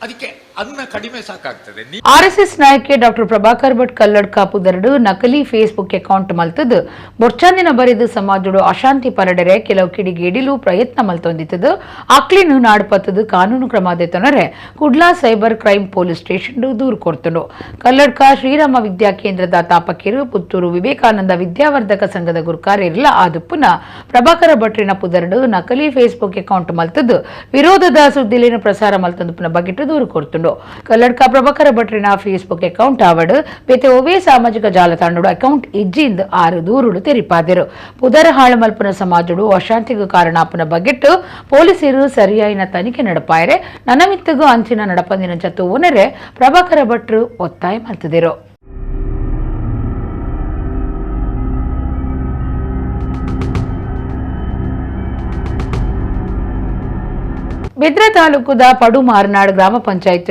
ಅದಕ್ಕೆ ಅನ್ನ ಕಡಿಮೆ ಸಾಕಾಗ್ತದೆ. ಆರ್ಎಸ್ಎಸ್ ನಾಯಕಿ ಡಾಕ್ಟರ್ ಪ್ರಭಾಕರ್ ಭಟ್ ಕಲ್ಲಡ್ಕ ಪುದರ್ಡು ನಕಲಿ ಫೇಸ್ಬುಕ್ ಅಕೌಂಟ್ ಮಲ್ತದು ಬೊರ್ಚಾಂದಿನ ಬರೆದು ಸಮಾಜಡು ಅಶಾಂತಿ ಪರಡರೆ ಕೆಲವು ಕಿಡಿಗೇಡಿಲು ಪ್ರಯತ್ನ ಮಲ್ತೊಂದಿತ್ತದು ಅಕ್ಲಿನು ನಾಡ್ಪತ್ತದು ಕಾನೂನು ಕ್ರಮದೆತ್ತೊನರೆ Kudla cyber crime police station ದೂರು ಕೊಡ್ತನು. ಕಲ್ಲಡ್ಕ ಶ್ರೀರಾಮ ವಿದ್ಯಾ ಕೇಂದ್ರದ ತಾಪಕಿರು ಪುತ್ತೂರು ವಿವೇಕಾನಂದ ವಿದ್ಯಾವರ್ಧಕ ಸಂಘದ ಗುರುಕಾರ್ಯರಿಲ್ಲ ಆದುಪ್ಪುನ ಪ್ರಭಾಕರ ಭಟ್ರಿನ ಪುದರ್ಡು ನಕಲಿ ಫೇಸ್ಬುಕ್ ಅಕೌಂಟ್ ಮಲ್ತದು ವಿರೋಧದ ಸುದ್ದಿಲಿನ ಪ್ರಸಾರ ಮಲ್ತೊಂದುಪ್ಪನ ಬಗೆಟ್ ದೂರು ಕೊಡ್ತುಂಡು. ಕಲ್ಲಡ್ಕ ಪ್ರಭಾಕರ ಭಟ್ರಿನ ಫೇಸ್ಬುಕ್ ಅಕೌಂಟ್ ಆವಡು ಬೇತೆ ಒವೇ ಸಾಮಾಜಿಕ ಜಾಲತಾಣಡು ಅಕೌಂಟ್ ಇಜ್ಜಿಂದು 6 ದೂರುಡು ತೆರಿಪಾದರು. ಪುದರ ಹಾಳು ಮಲ್ಪನ ಸಮಾಜಡು ಅಶಾಂತಿಗೂ ಕಾರಣಾಪನ ಬಗೆಟ್ಟು ಪೊಲೀಸರು ಸರಿಯಾಯಿನ ತನಿಖೆ ನಡಪಾಯರೆ ನನಮಿತ್ತಗೂ ಅಂಚಿನ ನಡಪಂದಿನ ಚತ್ತು ಒನರೆ ಪ್ರಭಾಕರ ಭಟ್ರು ಒತ್ತಾಯ ಮಲ್ತಿದರು. ಬಿದ್ರ ತಾಲೂಕುದ ಪಡು ಮಾರ್ನಾಡ್ ಗ್ರಾಮ ಪಂಚಾಯತ್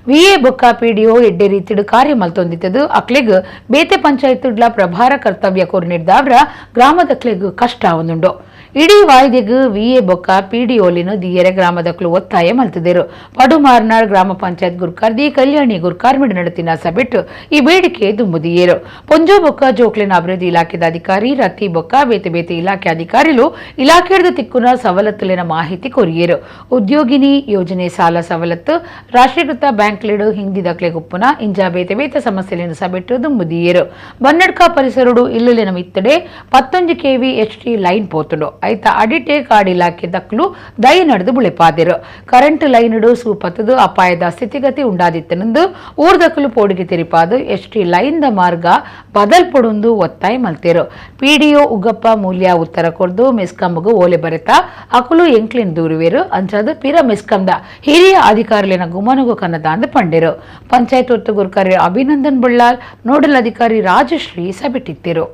ವಿಎ ಬೊಕ್ಕ ಪಿಡಿಒ ಎಡ್ಡೆ ರೀತಿಡು ಕಾರ್ಯ ಮಲ್ತೊಂದಿತ್ತದು ಅಕ್ಲೆಗ್ ಬೇತೆ ಪಂಚಾಯತ್ಡ್ಲ ಪ್ರಭಾರ ಕರ್ತವ್ಯ ಕೊರ್ನಿಡ್ದಾವ್ರ ಗ್ರಾಮದಕ್ಲೆಗ್ ಕಷ್ಟ ಒಂದುಂಡು. ಇಡೀ ವಾಯ್ದೆಗ್ ವಿಎ ಬೊಕ್ಕ ಪಿಡಿಒಲಿನ ದಿಯರೆ ಗ್ರಾಮದಕ್ಲು ಒತ್ತಾಯ ಮಲ್ತಿದರು. ಪಡು ಮಾರ್ನಾಡ್ ಗ್ರಾಮ ಪಂಚಾಯತ್ ಗುರ್ಕಾರ್ದಿ ಕಲ್ಯಾಣಿ ಗುರ್ಕಾರ್ಮಿಡ್ ನಡತಿನ ಸಭೆಟ್ಟು ಈ ಬೇಡಿಕೆ ದುಂಬುದಿಯೇರು. ಪೊಂಜೋ ಬೊಕ್ಕ ಜೋಕ್ಲಿನ ಅಭಿವೃದ್ಧಿ ಇಲಾಖೆದ ಅಧಿಕಾರಿ ರತ್ತಿ ಬೊಕ್ಕ ಬೇತೆ ಬೇತೆ ಇಲಾಖೆ ಅಧಿಕಾರಿಲು ಇಲಾಖೆದ ತಿಕ್ಕುನ ಸವಲತ್ತುಲಿನ ಮಾಹಿತಿ ಕೊರಿಯೇರು. ಉದ್ಯೋಗಿನಿ ಯೋಜನೆ ಸಾಲ ಸವಲತ್ತು ರಾಷ್ಟ್ರೀಕೃತ ಬ್ಯಾಂಕ್ಲೆಡು ಹಿಂದಿ ದಕ್ಲೆ ಗುಪ್ಪುನ ಇಂಜ ಬೇತೆ ಬೇತೆ ಸಮಸ್ಯೆಲಿನ ಸಭೆಟ್ಟು ದುಂಬುದಿಯೇರು. ಬನ್ನಡ್ಕ ಪರಿಸರಡು ಇಲ್ಲುಲಿನ ಮಿತ್ತಡೆ 11 kV HT ಲೈನ್ ಪೋತುಂಡು ಐತ ಅಡಿಟೆ ಕಾಡ್ ಇಲಾಖೆ ದಕ್ಲು ದೈ ನಡೆದು ಬುಳೆಪಾದಿರು. ಕರೆಂಟ್ ಲೈನ್ಡು ಸೂಪತ್ತದು ಅಪಾಯದ ಸ್ಥಿತಿಗತಿ ಉಂಡಾದಿತ್ತನೆಂದು ಊರ್ದಕ್ಲು ಪೋಡಿಗೆ ತೆರಿಪಾದು HT ಲೈನ್ ದ ಮಾರ್ಗ ಬದಲ್ಪಡುಂದು ಒತ್ತಾಯ ಮಲ್ತೇರು. ಪಿಡಿಒ ಉಗ್ಗಪ್ಪ ಮೂಲ್ಯ ಉತ್ತರ ಕೊರ್ದು ಮೆಸ್ಕಾಂಬಗು ಓಲೆ ಬರೆತ ಅಕುಲು ಎಂಕ್ಲಿನ್ ದೂರುವೇರು ಅಂಚದು ಪಿರ ಮೆಸ್ಕಾಂದ ಹಿರಿಯ ಅಧಿಕಾರಿಲಿನ ಗುಮನುಗು ಕನ್ನದಾಂದ ಪಂಡಿರು. ಪಂಚಾಯತ್ ಒತ್ತು ಗುರುಕಾರ್ಯ ಅಭಿನಂದನ್ ಬಳ್ಳಾಲ್ ನೋಡಲ್ ಅಧಿಕಾರಿ ರಾಜಶ್ರೀ ಸಭೆಟ್ಟಿತ್ತಿರು.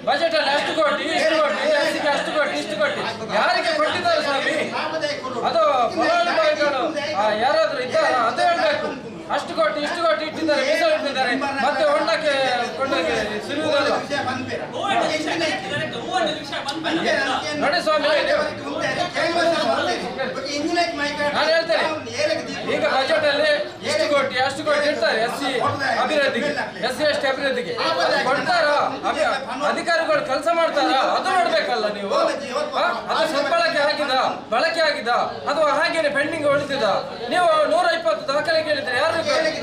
ಬಜೆಟ್ ಅಲ್ಲಿ ಅಷ್ಟು ಕೊಟ್ಟು ಅಷ್ಟು ಕೊಟ್ಟು ಯಾರಿಗೆ ಕೊಟ್ಟಿದ್ದಾರೆ ಸ್ವಾಮಿ? ಅದು ಫಲಾನುಭವಿಗಳು ಯಾರಾದ್ರೂ ಇದ್ದಾರ ಅದು ಹೇಳ್ಬೇಕು. ಅಷ್ಟು ಕೊಟ್ಟು ಇಟ್ಟಿದ್ದಾರೆ, ಮೀಸಲಿಟ್ಟಿದ್ದಾರೆ, ಮತ್ತೆ ಹೊಂಡಕ್ಕೆ ಕೊಂಡೋಗಿ ಸುರಿಯುವುದಲ್ಲ. ನೋಡಿ ಸ್ವಾಮಿ, ನಾನು ಹೇಳ್ತೇನೆ, ಈಗ ಬಜೆಟ್ ಅಲ್ಲಿ ಅಷ್ಟು ಕೋಟಿ ಇರ್ತಾರೆ SC ಅಭಿವೃದ್ಧಿಗೆ, SC ST ಅಭಿವೃದ್ಧಿಗೆ ಕೊಡ್ತಾರೋ? ಅಧಿಕಾರಿಗಳು ಕೆಲಸ ಮಾಡ್ತಾರ? ಅದು ನೋಡ್ಬೇಕಲ್ಲ ನೀವು. ಅದು ಸದ್ಬಳಕೆ ಬಳಕೆ ಆಗಿದ ಅಥವಾ ಹಾಗೇನೆ ಪೆಂಡಿಂಗ್ ಉಳಿದಿದ? ನೀವು 120 ದಾಖಲೆ ಕೇಳಿದ್ರೆ ಯಾರು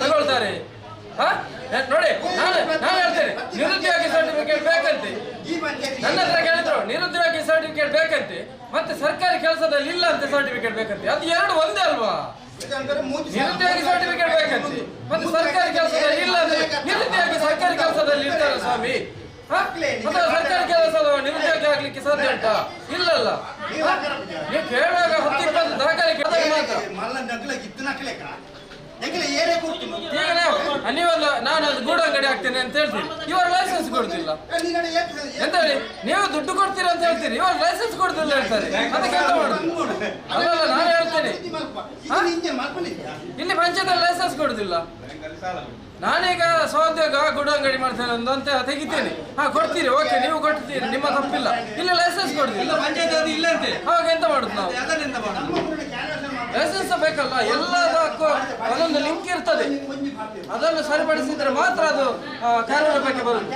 ತಗೊಳ್ತಾರೆ? ನೋಡಿ, ನಾನು ಹೇಳ್ತೇನೆ, ನಿರುದ್ಯೋಗಿ ಸರ್ಟಿಫಿಕೇಟ್ ಬೇಕಂತೆ. ನನ್ನ ಹತ್ರ ಕೇಳಿದ್ರು ನಿರುದ್ಯೋಗಿ ಸರ್ಟಿಫಿಕೇಟ್ ಬೇಕಂತೆ, ಮತ್ತೆ ಸರ್ಕಾರಿ ಕೆಲಸದಲ್ಲಿ ಇಲ್ಲ ಅಂತ ಸರ್ಟಿಫಿಕೇಟ್ ಬೇಕಂತೆ. ಅದು ಎರಡು ಒಂದೇ ಅಲ್ವಾ? ನಿರುದ್ಯೋಗಿ ಸರ್ಟಿಫಿಕೇಟ್ ಬೇಕಂತೆ, ಮತ್ತೆ ಸರ್ಕಾರಿ ಕೆಲಸದಲ್ಲಿ ಇಲ್ಲ ಅಂದ್ರೆ ನಿರುದ್ಯೋಗಿ ಸರ್ಕಾರಿ ಕೆಲಸದಲ್ಲಿ ಇರ್ತಾರೆ ಸ್ವಾಮಿ. ಮತ್ತೆ ಸರ್ಕಾರಿ ಕೆಲಸ ನಿರುದ್ಯೋಗಿ ಆಗ್ಲಿಕ್ಕೆ ಸಾಧ್ಯ ಉಂಟಾ? ಇಲ್ಲಲ್ಲ. ನೀವು ಕೇಳುವಾಗ 10-20 ದಾಖಲೆ ಕೇಳಿದಾಗ ಮಾತ್ರ. ಈಗ ನೀವಲ್ಲ ನಾನು ಅದು ಗೂಡಂಗಡಿ ಆಗ್ತೇನೆ ಅಂತ ಹೇಳ್ತೀರಿ, ಇವರು ಲೈಸೆನ್ಸ್ ಕೊಡ್ತಿಲ್ಲ ಎಂತ ಹೇಳಿ? ನೀವು ದುಡ್ಡು ಕೊಡ್ತೀರಾ ಅಂತ ಹೇಳ್ತೀರಿ, ಇವರು ಲೈಸೆನ್ಸ್ ಕೊಡ್ತಿಲ್ಲ ಹೇಳ್ತಾರೆ. ಅದಕ್ಕೆ ಎಂತ ಮಾಡುದು? ಅಲ್ಲಲ್ಲ, ನಾನು ಹೇಳ್ತೇನೆ, ಇಲ್ಲಿ ಪಂಚಾಯತ್ ಲೈಸೆನ್ಸ್ ಕೊಡುದಿಲ್ಲ. ನಾನೀಗ ಸ್ವೋದ್ಯೋಗ ಗೂಡಂಗಡಿ ಮಾಡ್ತೇನೆ ಅಂತ ತೆಗಿತೇನೆ. ಕೊಡ್ತೀರಿ, ಓಕೆ, ನೀವು ಕೊಡ್ತೀರಿ, ನಿಮ್ಮ ತಪ್ಪಿಲ್ಲ. ಇಲ್ಲಿ ಲೈಸೆನ್ಸ್ ಕೊಡುದಿಲ್ಲ ಪಂಚಾಯತ್, ಇಲ್ಲ ಅಂತೆ. ಅವಾಗ ಎಂತ ಮಾಡುದು ನಾವು? ಲೈಸೆನ್ಸ್ ಬೇಕಲ್ಲ, ಎಲ್ಲದಕ್ಕೂ ಅದೊಂದು ಲಿಂಕ್ ಇರ್ತದೆ. ಅದನ್ನು ಸರಿಪಡಿಸಿದ್ರೆ ಮಾತ್ರ ಅದು ಕಾರ್ಯರೂಪಕ್ಕೆ ಬರುದು.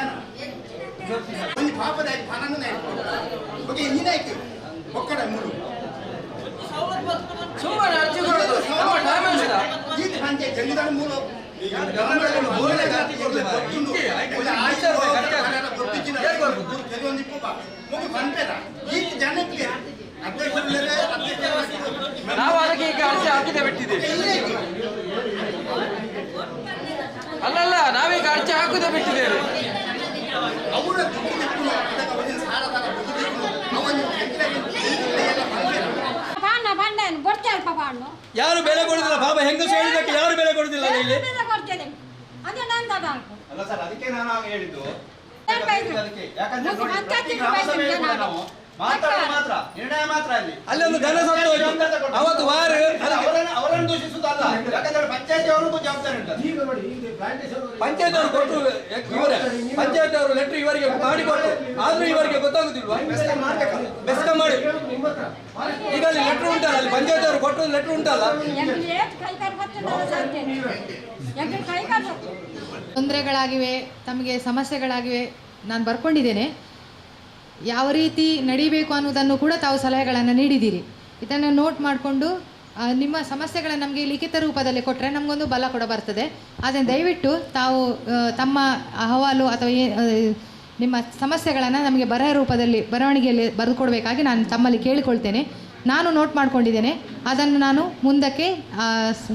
ಸುಮ್ಮನೆ ಅರ್ಜಿ ಕೊಡೋದು ನಮ್ಮ ಡ್ಯಾಮೇಜ್ ಇಲ್ಲ. ನಾವು ಅದಕ್ಕೆ ಈಗ ಅರ್ಜಿ ಹಾಕಿದೆ ಬಿಟ್ಟಿದ್ದೇವೆ. ಅಲ್ಲಲ್ಲ, ನಾವೀಗ ಅರ್ಜಿ ಹಾಕುದೇ ಬಿಟ್ಟಿದ್ದೇವೆ. ಯಾರು ಬೆಲೆ ಕೊಡುದಿಲ್ಲ ಬಾಬಾ, ಹೆಂಗಸು ಹೇಳಿದಕ್ಕೆ ಯಾರು ಬೆಲೆ ಕೊಡುದಿಲ್ಲ ಇಲ್ಲಿ. ಅಲ್ಲ ಸರ್, ಅದಕ್ಕೆ ನಾನು ಹೇಳಿದ್ದು ಮಾತ್ರ ನಿರ್ಣಯ ಮಾತ್ರ ಅಲ್ಲಿ ಒಂದು ಘನ ಸತ್ತು ಅವತ್ತು ವಾರ ಅವರನ್ನು ದೂಷಿಸುವುದಲ್ಲ. ಯಾಕಂದ್ರೆ ಪಂಚಾಯತಿ ಅವರಿಗೂ ಜವಾಬ್ದಾರಿ ಉಂಟು. ಪಂಚಾಯತ್ ಅವರು ಕೊಟ್ಟರು, ಇವರೇ ಪಂಚಾಯತ್ ಅವರು ಲೆಟರ್ ಇವರಿಗೆ ಮಾಡಿಕೊಟ್ಟು, ಆದ್ರೂ ಇವರಿಗೆ ಗೊತ್ತಾಗುದಿಲ್ವಾ? ಬೆಸ್ಕ ಮಾಡಿ ಈಗ ಅಲ್ಲಿ ಲೆಟರ್ ಉಂಟಲ್ಲ, ಅಲ್ಲಿ ಪಂಚಾಯತ್ ಅವರು ಕೊಟ್ಟರು ಲೆಟರ್ ಉಂಟಲ್ಲ. ತೊಂದರೆಗಳಾಗಿವೆ, ತಮಗೆ ಸಮಸ್ಯೆಗಳಾಗಿವೆ, ನಾನು ಬರ್ಕೊಂಡಿದ್ದೇನೆ. ಯಾವ ರೀತಿ ನಡಿಬೇಕು ಅನ್ನೋದನ್ನು ಕೂಡ ತಾವು ಸಲಹೆಗಳನ್ನು ನೀಡಿದ್ದೀರಿ. ಇದನ್ನು ನೋಟ್ ಮಾಡಿಕೊಂಡು ನಿಮ್ಮ ಸಮಸ್ಯೆಗಳನ್ನು ನಮಗೆ ಲಿಖಿತ ರೂಪದಲ್ಲಿ ಕೊಟ್ಟರೆ ನಮಗೊಂದು ಬಲ ಕೂಡ ಬರ್ತದೆ. ಆದರೆ ದಯವಿಟ್ಟು ತಾವು ತಮ್ಮ ಅಹವಾಲು ಅಥವಾ ನಿಮ್ಮ ಸಮಸ್ಯೆಗಳನ್ನು ನಮಗೆ ಬರಹ ರೂಪದಲ್ಲಿ ಬರವಣಿಗೆಯಲ್ಲಿ ಬರೆದುಕೊಡ್ಬೇಕಾಗಿ ನಾನು ತಮ್ಮಲ್ಲಿ ಕೇಳಿಕೊಳ್ತೇನೆ. ನಾನು ನೋಟ್ ಮಾಡ್ಕೊಂಡಿದ್ದೇನೆ, ಅದನ್ನು ನಾನು ಮುಂದಕ್ಕೆ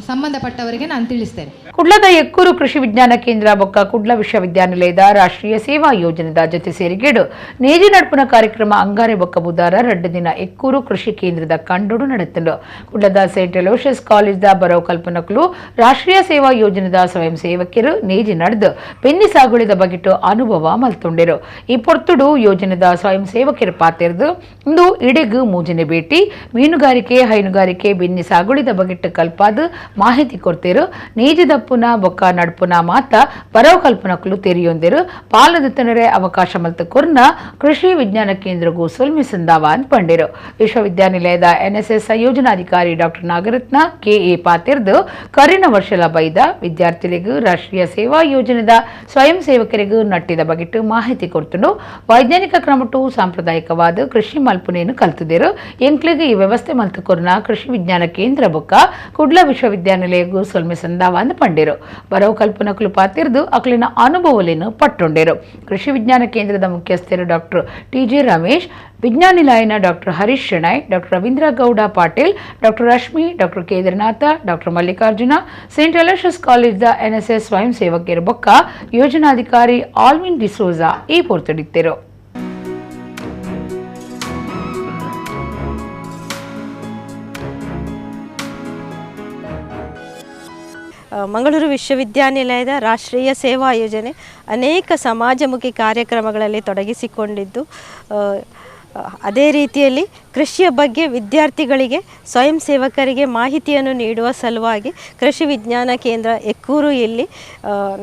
ಸಂಬಂಧಪಟ್ಟವರಿಗೆ ನಾನು ತಿಳಿಸ್ತೇನೆ. ಕುಡ್ಲದ ಎಕ್ಕೂರು ಕೃಷಿ ವಿಜ್ಞಾನ ಕೇಂದ್ರ ಬೊಕ್ಕ ಕುಡ್ಲ ವಿಶ್ವವಿದ್ಯಾನಿಲಯದ ರಾಷ್ಟ್ರೀಯ ಸೇವಾ ಯೋಜನೆದ ಜೊತೆ ಸೇರಿಗೇಡು ನೇಜಿ ನಡ್ಪುನ ಕಾರ್ಯಕ್ರಮ ಅಂಗಾರೆ ಬೊಕ್ಕ ಬುಧವಾರ 2 ದಿನ ಎಕ್ಕೂರು ಕೃಷಿ ಕೇಂದ್ರದ ಕಂಡೋಡು ನಡೆತಂಡು. ಕುಡ್ಲದ ಸೇಂಟ್ ಅಲೋಷಿಯಸ್ ಕಾಲೇಜ್ದ ಬರವು ಕಲ್ಪನಕಲು ರಾಷ್ಟ್ರೀಯ ಸೇವಾ ಯೋಜನೆದ ಸ್ವಯಂ ಸೇವಕರು ನೇಜಿ ನಡೆದು ಬೆನ್ನಿ ಸಾಗುಳಿದ ಬಗೆಟ್ಟು ಅನುಭವ ಮಲ್ತೊಂಡಿರು. ಈ ಪೊರ್ತುಡು ಯೋಜನೆದ ಸ್ವಯಂ ಸೇವಕರು ಪಾತೆರ್ದು ಇಂದು ಇಡೆಗು ಮೂಜನೆ ಭೇಟಿ ಮೀನುಗಾರಿಕೆ ಹೈನುಗಾರಿಕೆ ಬೆನ್ನಿ ಸಾಗುಳಿದ ಬಗೆಟ್ಟು ಕಲ್ಪಾದ ಮಾಹಿತಿ ಕೊಡ್ತೇರು. ನೇಜಿ ದಪ್ಪುನ ಬೊಕ್ಕ ನಡ್ಪುನ ಮಾತ ಬರವು ಕಲ್ಪನಕಲು ತೆರೆಯೊಂದಿರು ಪಾಲದತ್ತನರೆ ಅವಕಾಶ ಮಲ್ತ ಕೊರ್ನ ಕೃಷಿ ವಿಜ್ಞಾನ ಕೇಂದ್ರಗೂ ಸೊಲ್ಮಿಸಂದಾವ ಅನ್ಪಂಡಿರು. ವಿಶ್ವವಿದ್ಯಾನಿಲಯದ NSS ಸಂಯೋಜನಾಧಿಕಾರಿ ಡಾಕ್ಟರ್ ನಾಗರತ್ನ KA ಪಾತಿರ್ದು ಕರಿನ ವರ್ಷಲ ಬೈದ ವಿದ್ಯಾರ್ಥಿಗಳಿಗೂ ರಾಷ್ಟ್ರೀಯ ಸೇವಾ ಯೋಜನೆದ ಸ್ವಯಂ ಸೇವಕರಿಗೂ ನಟ್ಟಿದ ಬಗೆಟ್ಟು ಮಾಹಿತಿ ಕೊಡ್ತನು. ವೈಜ್ಞಾನಿಕ ಕ್ರಮಟು ಸಾಂಪ್ರದಾಯಿಕವಾದ ಕೃಷಿ ಮಲ್ಪುನೇನು ಕಲ್ತಿದ್ದರು. ಎಂಕ್ಲಿಗೆ ಈ ವ್ಯವಸ್ಥೆ ಮಲ್ತುಕೊರ್ನ ಕೃಷಿ ವಿಜ್ಞಾನ ಕೇಂದ್ರ ಬೊಕ್ಕ ಕುಡ್ಲ ವಿಶ್ವವಿದ್ಯಾನಿಲಯಗೂ ಸೊಲ್ಮಿಸಂದಾವ ಪಂಡಿರು. ಬರವು ಕಲ್ಪನಕಲು ಪಾತಿರ್ದು ಅಕ್ಲಿನ ಅನುಭವಲೇನು ಪಟ್ಟೊಂಡಿರು. ಕೃಷಿ ವಿಜ್ಞಾನ ಕೇಂದ್ರದ ಮುಖ್ಯಸ್ಥರು ಡಾಕ್ಟರ್ TJ ರಮೇಶ್, ವಿಜ್ಞಾನಿಲಯನ doctor Harish Shenoy, doctor Ravindra Gowda Patil, doctor Rashmi, doctor Kedarnath, doctor Mallikarjuna, saint Aloysius ಕಾಲೇಜ್ದ NSS ಸ್ವಯಂ ಸೇವಕರು ಬೊಕ್ಕ ಯೋಜನಾಧಿಕಾರಿ ಆಲ್ವಿನ್ ಡಿಸೋಜಾ ಈ ಪೊರ್ತುಡಿತ್ತರು. ಮಂಗಳೂರು ವಿಶ್ವವಿದ್ಯಾನಿಲಯದ ರಾಷ್ಟ್ರೀಯ ಸೇವಾ ಯೋಜನೆ ಅನೇಕ ಸಮಾಜಮುಖಿ ಕಾರ್ಯಕ್ರಮಗಳಲ್ಲಿ ತೊಡಗಿಸಿಕೊಂಡಿದ್ದು, ಅದೇ ರೀತಿಯಲ್ಲಿ ಕೃಷಿಯ ಬಗ್ಗೆ ವಿದ್ಯಾರ್ಥಿಗಳಿಗೆ ಸ್ವಯಂ ಸೇವಕರಿಗೆ ಮಾಹಿತಿಯನ್ನು ನೀಡುವ ಸಲುವಾಗಿ ಕೃಷಿ ವಿಜ್ಞಾನ ಕೇಂದ್ರ ಎಕ್ಕೂರು ಇಲ್ಲಿ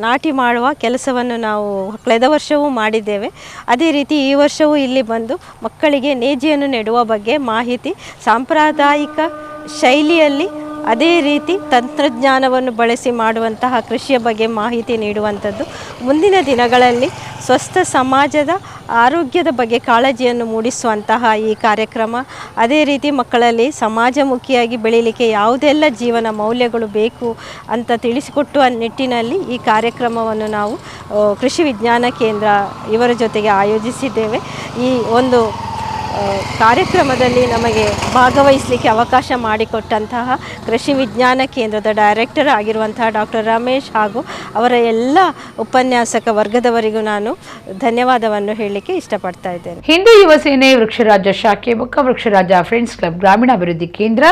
ನಾಟಿ ಮಾಡುವ ಕೆಲಸವನ್ನು ನಾವು ಕಳೆದ ವರ್ಷವೂ ಮಾಡಿದ್ದೇವೆ. ಅದೇ ರೀತಿ ಈ ವರ್ಷವೂ ಇಲ್ಲಿ ಬಂದು ಮಕ್ಕಳಿಗೆ ನೇಜಿಯನ್ನು ನೆಡುವ ಬಗ್ಗೆ ಮಾಹಿತಿ, ಸಾಂಪ್ರದಾಯಿಕ ಶೈಲಿಯಲ್ಲಿ ಅದೇ ರೀತಿ ತಂತ್ರಜ್ಞಾನವನ್ನು ಬಳಸಿ ಮಾಡುವಂತಹ ಕೃಷಿಯ ಬಗ್ಗೆ ಮಾಹಿತಿ ನೀಡುವಂಥದ್ದು. ಮುಂದಿನ ದಿನಗಳಲ್ಲಿ ಸ್ವಸ್ಥ ಸಮಾಜದ ಆರೋಗ್ಯದ ಬಗ್ಗೆ ಕಾಳಜಿಯನ್ನು ಮೂಡಿಸುವಂತಹ ಈ ಕಾರ್ಯಕ್ರಮ, ಅದೇ ರೀತಿ ಮಕ್ಕಳಲ್ಲಿ ಸಮಾಜಮುಖಿಯಾಗಿ ಬೆಳೀಲಿಕ್ಕೆ ಯಾವುದೆಲ್ಲ ಜೀವನ ಮೌಲ್ಯಗಳು ಬೇಕು ಅಂತ ತಿಳಿಸಿಕೊಟ್ಟುವ ನಿಟ್ಟಿನಲ್ಲಿ ಈ ಕಾರ್ಯಕ್ರಮವನ್ನು ನಾವು ಕೃಷಿ ವಿಜ್ಞಾನ ಕೇಂದ್ರ ಇವರ ಜೊತೆಗೆ ಆಯೋಜಿಸಿದ್ದೇವೆ. ಈ ಒಂದು ಕಾರ್ಯಕ್ರಮದಲ್ಲಿ ನಮಗೆ ಭಾಗವಹಿಸಲಿಕ್ಕೆ ಅವಕಾಶ ಮಾಡಿಕೊಟ್ಟಂತಹ ಕೃಷಿ ವಿಜ್ಞಾನ ಕೇಂದ್ರದ ಡೈರೆಕ್ಟರ್ ಆಗಿರುವಂತಹ ಡಾಕ್ಟರ್ ರಮೇಶ್ ಹಾಗೂ ಅವರ ಎಲ್ಲ ಉಪನ್ಯಾಸಕ ವರ್ಗದವರಿಗೂ ನಾನು ಧನ್ಯವಾದವನ್ನು ಹೇಳಲಿಕ್ಕೆ ಇಷ್ಟಪಡ್ತಾ ಇದ್ದೇನೆ. ಹಿಂದೂ ಯುವ ಸೇನೆ ವೃಕ್ಷರಾಜ ಶಾಖೆ ಬೊಕ್ಕ ವೃಕ್ಷರಾಜ ಫ್ರೆಂಡ್ಸ್ ಕ್ಲಬ್ ಗ್ರಾಮೀಣಾಭಿವೃದ್ಧಿ ಕೇಂದ್ರ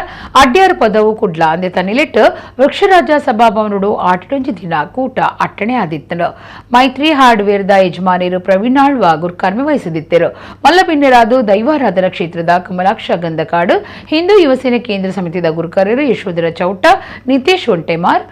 ಅಡ್ಯಾರ್ ಪದವು ಕುಡ್ಲ ಅಂದೆ ತನ್ನಿಲಿಟ್ಟು ವೃಕ್ಷರಾಜ ಸಭಾಭವನಡು 8 ದಿನ ಕೂಟ ಅಟ್ಟಣೆ ಆದಿತ್ತನು. ಮೈತ್ರಿ ಹಾರ್ಡ್ವೇರ್ದ ಯಜಮಾನಿರು ಪ್ರವೀಣ್ ಆಳ್ವ ಗುರ್ಕಾರ್ಮೆ ವಹಿಸಿದ್ದರು. ಮಲ್ಲಬಿನ್ನೆರಾದು ದೈವಾರಾಧನ ಕ್ಷೇತ್ರದ ಕಮಲಾಕ್ಷ ಗಂಧಕಾಡು, ಹಿಂದೂ ಯುವ ಸೇನೆ ಕೇಂದ್ರ ಸಮಿತಿದ ಗುರುಕಾರ್ಯರು ಯಶೋಧರ ಚೌಟ, ನಿತೇಶ್ ಒಂಟೆಮಾರ್,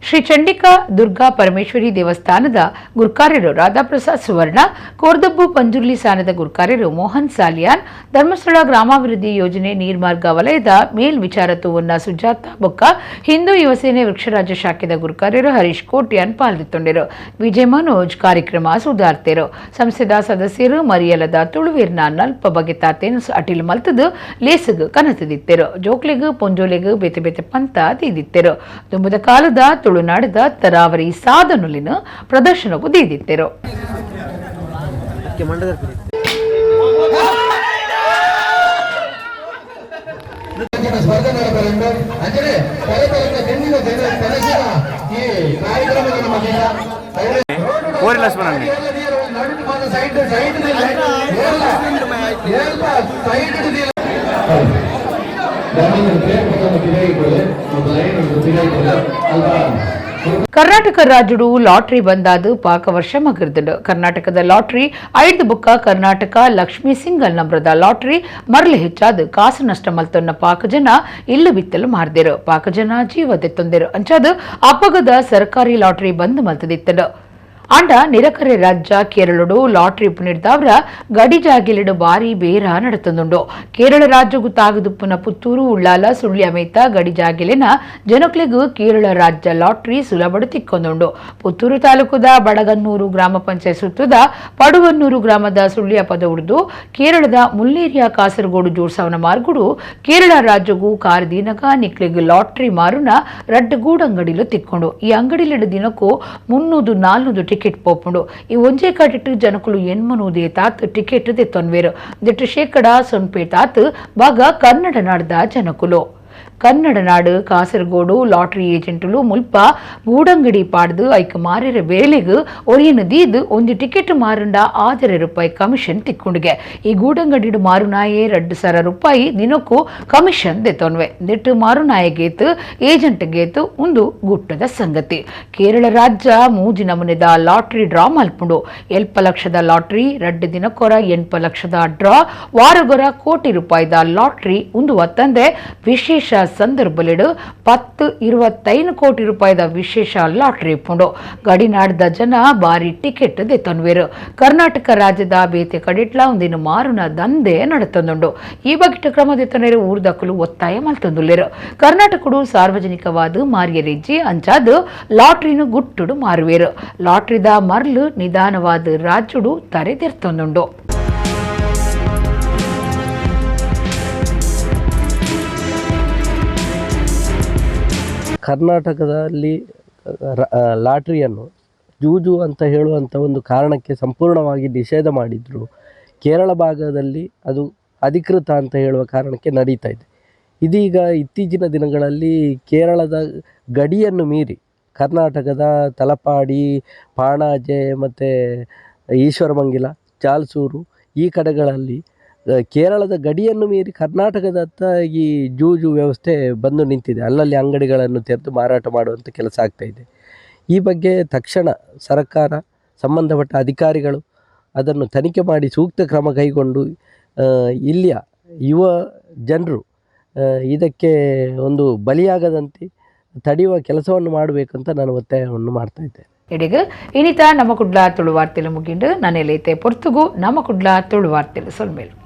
ಶ್ರೀ ಚಂಡಿಕಾ ದುರ್ಗಾ ಪರಮೇಶ್ವರಿ ದೇವಸ್ಥಾನದ ಗುರುಕಾರ್ಯರು ರಾಧಾಪ್ರಸಾದ್ ಸುವರ್ಣ, ಕೋರ್ದಬ್ಬು ಪಂಜುರ್ಲಿ ಸ್ಥಾನದ ಗುರುಕಾರ್ಯರು ಮೋಹನ್ ಸಾಲಿಯಾನ್, ಧರ್ಮಸ್ಥಳ ಗ್ರಾಮಾಭಿವೃದ್ಧಿ ಯೋಜನೆ ನೀರ್ಮಾರ್ಗ ವಲಯದ ಮೇಲ್ವಿಚಾರತ್ವವನ್ನ ಸುಜಾತ ಬೊಕ್ಕ ಹಿಂದೂ ಯುವ ಸೇನೆ ವೃಕ್ಷರಾಜ ಶಾಖೆದ ಗುರುಕಾರ್ಯರು ಹರೀಶ್ ಕೋಟ್ಯಾನ್ ಪಾಲ್ಗೊಂಡಿರು. ವಿಜಯ್ ಮನೋಜ್ ಕಾರ್ಯಕ್ರಮ ಸುಧಾರ್ತೆರು. ಸಂಸ್ಥೆದ ಸದಸ್ಯರು ಮರಿಯಲದ ತುಳುವೇರ್ನ ನಲ್ಪ ಬಗೆತಾತೇನು ಅಟಿಲ್ ಮಲ್ತದು ಲೇಸಗು ಕನತದಿತ್ತೆರು. ಜೋಕ್ಲೆಗು ಪೊಂಜೋಲೆಗು ಬೇತೆ ಬೇತೆ ಪಂತ ತೀದಿತ್ತೆರು. ದುಂಬದ ಕಾಲದ ತುಳುನಾಡದ ತರಾವರಿ ಸಾಧನಲಿನ ಪ್ರದರ್ಶನಕ್ಕೂ ದೀದಿತ್ತೆರು. ಅಲ್ವಾ ಕರ್ನಾಟಕ ರಾಜ್ಯಡು ಲಾಟ್ರಿ ಬಂದಾದು ಪಾಕ ವರ್ಷ ಮಗಿರ್ದು ಕರ್ನಾಟಕದ ಲಾಟ್ರಿ ಐದು ಬುಕ್ಕ ಕರ್ನಾಟಕ ಲಕ್ಷ್ಮೀ ಸಿಂಗಲ್ ನಂಬರದ ಲಾಟ್ರಿ ಮರಳು ಹೆಚ್ಚಾದ ಕಾಸು ನಷ್ಟ ಮಲ್ತೊನ್ನ ಪಾಕ ಜನ ಇಲ್ಲು ಬಿತ್ತಲು ಮಾರ್ದೇರು ಪಾಕ ಜನ ಜೀವ ತೆತ್ತೊಂದೇರು ಅಂಚಾದ ಅಪಗದ ಸರ್ಕಾರಿ ಲಾಟ್ರಿ ಬಂದ್ ಮಲ್ತದಿತ್ತಡು ಅಂಡ ನಿರಕರೆ ರಾಜ್ಯ ಕೇರಳಡು ಲಾಟ್ರಿ ಉಪನಿರ್ದಾವ್ರ ಗಡಿ ಜಾಗಿಲಿಡು ಬಾರಿ ಬೇರ ನಡತಂದುಂಡು ಕೇರಳ ರಾಜ್ಯ ಗುತ್ತಾಗದುಪ್ಪುನ ಪುತ್ತೂರು ಉಳ್ಳಾಲ ಸುಳ್ಯ ಮೇತ ಗಡಿ ಜಾಗಿಲಿನ ಜನಕ್ಲಿಗೂ ಕೇರಳ ರಾಜ್ಯ ಲಾಟ್ರಿ ಸುಲಭಡು ತಿಕ್ಕೊಂದುಂಡು ಪುತ್ತೂರು ತಾಲೂಕುದ ಬಡಗನ್ನೂರು ಗ್ರಾಮ ಪಂಚಾಯತ್ ಸುತ್ತದ ಪಡುವನ್ನೂರು ಗ್ರಾಮದ ಸುಳ್ಯ ಪದ ಉಡ್ದು ಕೇರಳದ ಮುಲ್ಲೇರಿಯಾ ಕಾಸರಗೋಡು ಜೋಡ್ಸವನ ಮಾರ್ಗುಡು ಕೇರಳ ರಾಜ್ಯಗೂ ಕಾರ್ದೀನಗ ನಿಕ್ಲಿಗೂ ಲಾಟ್ರಿ ಮಾರುನ ರಡ್ಡ ಗೂಡಂಗಡಿಲು ತಿಕ್ಕೊಂಡು ಈ ಅಂಗಡಿಲಿಡು ದಿನಕ್ಕೂ 300-400 ಟಿಕೆಟ್ ಪೋಪುಂಡು ಈ ಒಂಜೇ ಕಾಟಿಟ್ಟು ಜನಕುಲು ಎನ್ಮನೂದೇ ತಾತ್ ಟಿಕೆಟ್ ದೆತ್ತೊನ್ವೇರು ದಿಟ್ಟು ಶೇಕಡ ಸೊನ್ಪೆ ತಾತ್ ಬಾಗ ಕನ್ನಡ ನಾಡ್ದ ಜನಕುಲು ಕನ್ನಡ ನಾಡು ಕಾಸರಗೋಡು ಲಾಟ್ರಿ ಏಜೆಂಟುಲು ಮುಲ್ಪ ಗೂಡಂಗಡಿ ಪಾಡ್ದು ಐಕ್ ಮಾರಿರ ಬೇಲೆಗ್ ಒರಿಯನ ದೀದ್ ಒಂದು ಟಿಕೆಟ್ ಮಾರುಂಡ ₹1000 ಕಮಿಷನ್ ತಿಕ್ಕೊಂಡುಗೆ ಈ ಗೂಡಂಗಡಿ ಮಾರುನಾಯೆ ₹2,000 ದಿನಕ್ಕೂ ಕಮಿಷನ್ ದೆತ್ತೊನ್ವೆ ದಿಟ್ಟು ಮಾರುನಾಯಗೇತು ಏಜೆಂಟ್ ಗೇತು ಒಂದು ಗುಟ್ಟದ ಸಂಗತಿ ಕೇರಳ ರಾಜ್ಯ ಮೂಜಿ ನಮೂನೆದ ಲಾಟ್ರಿ ಡ್ರಾ ಮಲ್ಪುಂಡು 7 ಲಕ್ಷದ ಲಾಟ್ರಿ 2 ದಿನಕ್ಕೊರ 8 ಲಕ್ಷದ ಡ್ರಾ ವಾರಗೊರ ಕೋಟಿ ರೂಪಾಯಿದ ಲಾಟ್ರಿ ಒಂದು ಒತ್ತಂದೆ ವಿಶೇಷ ಸಂದರ್ಭಲಿಡು 10-25 ಕೋಟಿ ರೂಪಾಯಿದ ವಿಶೇಷ ಲಾಟ್ರಿ ಪುಂಡು ಗಡಿನಾಡ್ದ ಜನ ಬಾರಿ ಟಿಕೆಟ್ ದೆತ್ತೊನ್ವೇರು ಕರ್ನಾಟಕ ರಾಜ್ಯದ ಬೇತೆ ಕಡಿಟ್ಲ ಒಂದಿನ ಮಾರುನ ದಂಧೆ ನಡತಂದುಂಡು ಈ ಬಗೆಟ್ ಕ್ರಮದೆತ್ತನೇರು ಊರ್ದಕ್ಕಲು ಒತ್ತಾಯ ಮಲ್ತಂದುಲ್ಲೇರು ಕರ್ನಾಟಕಡು ಸಾರ್ವಜನಿಕವಾದ ಮಾರಿಯರಿಜ್ಜಿ ಅಂಚಾದು ಲಾಟ್ರಿನು ಗುಟ್ಟುಡು ಮಾರುವೇರು ಲಾಟ್ರಿದ ಮರ್ಲು ನಿಧಾನವಾದ ರಾಜ್ಯಡು ತರೆದೆರ್ತೊಂದುಂಡು ಕರ್ನಾಟಕದಲ್ಲಿ ಲಾಟ್ರಿಯನ್ನು ಜೂಜು ಅಂತ ಹೇಳುವಂಥ ಒಂದು ಕಾರಣಕ್ಕೆ ಸಂಪೂರ್ಣವಾಗಿ ನಿಷೇಧ ಮಾಡಿದ್ರು ಕೇರಳ ಭಾಗದಲ್ಲಿ ಅದು ಅಧಿಕೃತ ಅಂತ ಹೇಳುವ ಕಾರಣಕ್ಕೆ ನಡೀತಾ ಇದೆ ಇದೀಗ ಇತ್ತೀಚಿನ ದಿನಗಳಲ್ಲಿ ಕೇರಳದ ಗಡಿಯನ್ನು ಮೀರಿ ಕರ್ನಾಟಕದ ತಲಪಾಡಿ ಪಾಣಾಜೆ ಮತ್ತು ಈಶ್ವರಮಂಗಿಲ ಜಾಲ್ಸೂರು ಈ ಕಡೆಗಳಲ್ಲಿ ಕೇರಳದ ಗಡಿಯನ್ನು ಮೀರಿ ಕರ್ನಾಟಕದತ್ತ ಈ ಜೂಜು ವ್ಯವಸ್ಥೆ ಬಂದು ನಿಂತಿದೆ ಅಲ್ಲಲ್ಲಿ ಅಂಗಡಿಗಳನ್ನು ತೆರೆದು ಮಾರಾಟ ಮಾಡುವಂಥ ಕೆಲಸ ಆಗ್ತಾಯಿದೆ ಈ ಬಗ್ಗೆ ತಕ್ಷಣ ಸರ್ಕಾರ ಸಂಬಂಧಪಟ್ಟ ಅಧಿಕಾರಿಗಳು ಅದನ್ನು ತನಿಖೆ ಮಾಡಿ ಸೂಕ್ತ ಕ್ರಮ ಕೈಗೊಂಡು ಇಲ್ಲಿಯ ಯುವ ಜನರು ಇದಕ್ಕೆ ಒಂದು ಬಲಿಯಾಗದಂತೆ ತಡೆಯುವ ಕೆಲಸವನ್ನು ಮಾಡಬೇಕಂತ ನಾನು ಒತ್ತಾಯವನ್ನು ಮಾಡ್ತಾ ಇದ್ದೇನೆ ಎಡೆಗೆ ಇನಿತ ನಮ್ಮ ಕುಡ್ಲ ತುಳು ವಾರ್ತೆಲು ಮುಗಿಂಡು ನಾನೆಲ್ಲೈತೆ ಪೊರ್ತುಗು ನಮ್ಮ ಕುಡ್ಲ ತುಳು ವಾರ್ತೆಲು ಸೊಲ್ಮೇಲು